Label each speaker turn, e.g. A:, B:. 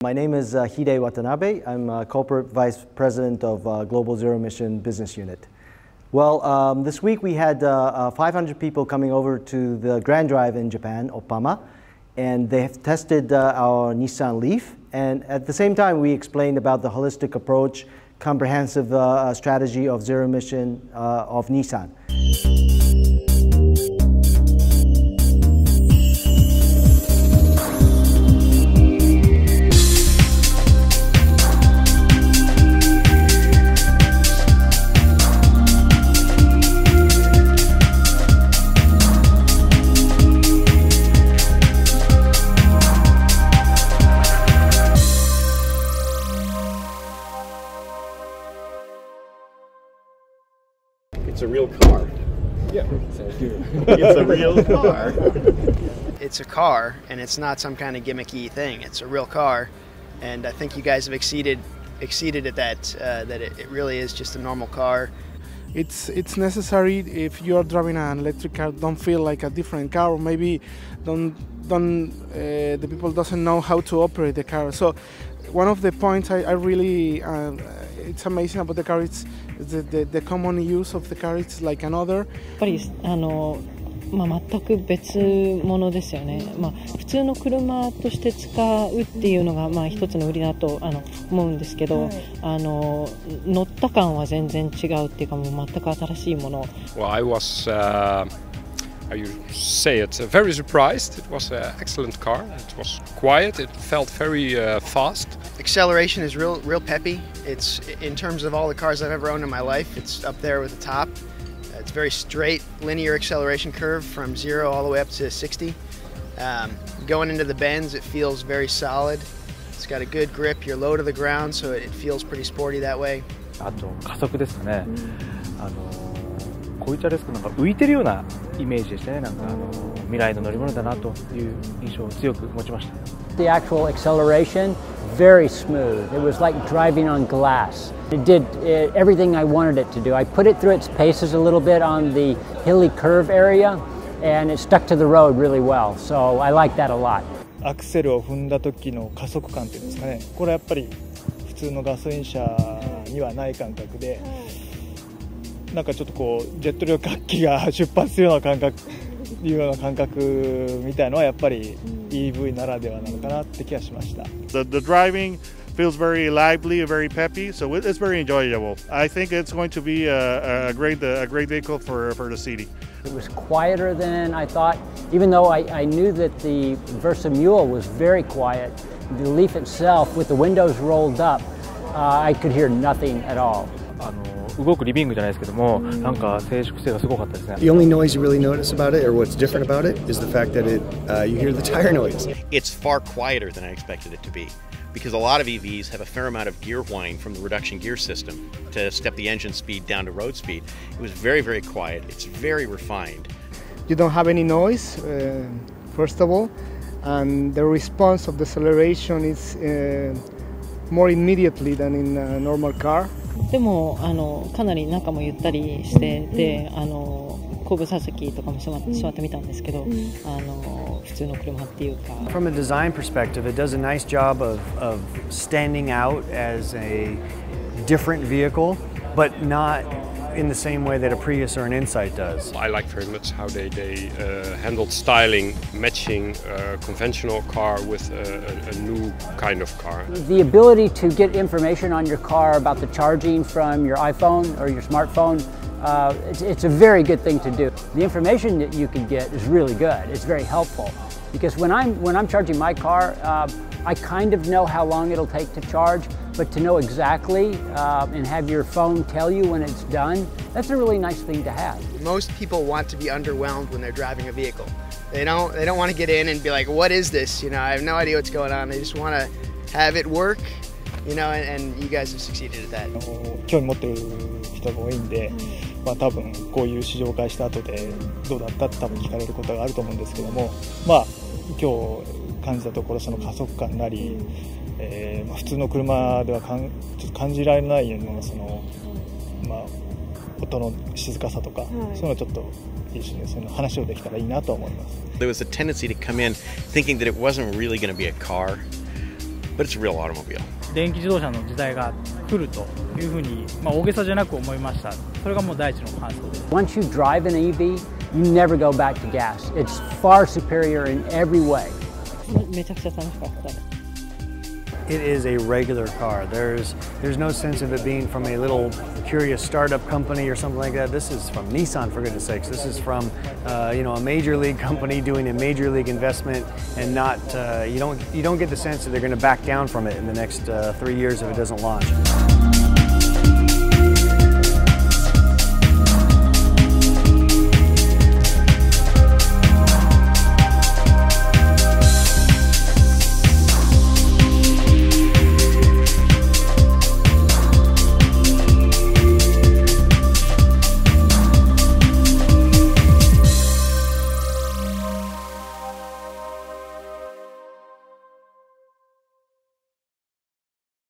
A: My name is Hide Watanabe. I'm Corporate Vice President of Global Zero Emission Business Unit. Well, this week we had 500 people coming over to the Grand Drive in Japan, Oppama, and they have tested our Nissan LEAF. And at the same time, we explained about the holistic approach, comprehensive strategy of zero emission of Nissan.
B: It's a real car. Yeah, it's a real car.
C: It's a car, and it's not some kind of gimmicky thing. It's a real car, and I think you guys have exceeded at that. That it really is just a normal car.
D: It's necessary if you are driving an electric car. Don't feel like a different car, or maybe the people doesn't know how to operate the car. So one of the points I really it's amazing about the car. It's the common use of the car. It's like another.
E: やっぱり全く別物ですよね。普通の車として使うっていうのが一つの売りだと思うんですけど、乗った感は全然違うっていうか、もう全く新しいもの。
F: Well, I was, how you say it, very surprised. It was an excellent car. It was quiet. It felt very fast.
C: Acceleration is real peppy. It's, in terms of all the cars I've ever owned in my life, it's up there with the top. It's very straight, linear acceleration curve from 0 all the way up to 60. Going into the bends, it feels very solid. It's got a good grip. You're low to the ground, so it feels pretty sporty that way.
G: あと加速ですね。こういったレースなんか浮いてるようなイメージでしたね。なんか未来の乗り物だなという印象を強く持ちました。
H: The actual acceleration, very smooth. It was like driving on glass. It did everything I wanted it to do. I put it through its paces a little bit on the hilly curve area, and it stuck to the road really well. So I like that a lot.
D: アクセルを踏んだ時の加速感っていうんですかね。これやっぱり普通のガソリン車にはない感覚で、なんかちょっとこうジェット旅客機が出発するような感覚みたいのはやっぱり EV ならではなのかなって気がしました。
I: The driving feels very lively, very peppy, so it's very enjoyable. I think it's going to be a great vehicle for the city.
H: It was quieter than I thought, even though I knew that the Versa Mule was very quiet. The Leaf itself, with the windows rolled up, I could hear nothing at all.
G: 動くリビングじゃないですけども、なんか静粛性がすごかったですね。
J: The only noise you really notice about it, or what's different about it, is the fact that you hear the tire noise.
B: It's far quieter than I expected it to be, because a lot of EVs have a fair amount of gear whine from the reduction gear system to step the engine speed down to road speed. It was very, very quiet. It's very refined.
D: You don't have any noise, first of all, and the response of the acceleration is more immediately than in a normal car.
E: でもかなり中もゆったりしてて、後部座席とかも座ってみたんですけど、普通の車っていうか。
K: From a design perspective, it does a nice job of standing out as a different vehicle, but not in the same way that a Prius or an Insight does.
F: I like very much how they handled styling, matching a conventional car with a new kind of car.
H: The ability to get information on your car about the charging from your iPhone or your smartphone, it's a very good thing to do. The information that you can get is really good. It's very helpful, because when I'm charging my car, I kind of know how long it'll take to charge, but to know exactly and have your phone tell you when it's done, that's a really nice thing to have.
C: Most people want to be underwhelmed when they're driving a vehicle. They don't want to get in and be like, what is this? You know, I have no idea what's going on. They just want to have it work, you know, and you guys have succeeded at that.
D: 興味持ってる人が多いんで、多分こういう試乗会した後でどうだったって多分聞かれることがあると思うんですけども、今日感じたところ、その加速感なり、普通の車ではちょっと感じられないようなその音の静かさとか、そういうのをちょっと一緒にその話をできたらいいなと思います。
B: There was a tendency to come in thinking that it wasn't really going to be a car, but it's a real automobile.
L: 電気自動車の時代が来るというふうに、大げさじゃなく思いました。それがもう第一の感想です。
H: Once you drive an EV, you never go back to gas. It's far superior in every way.
E: めちゃくちゃ楽しかったです。
K: It is a regular car. There's no sense of it being from a little curious startup company or something like that. This is from Nissan, for goodness sakes. This is from a major league company doing a major league investment, and not you don't get the sense that they're going to back down from it in the next 3 years if it doesn't launch.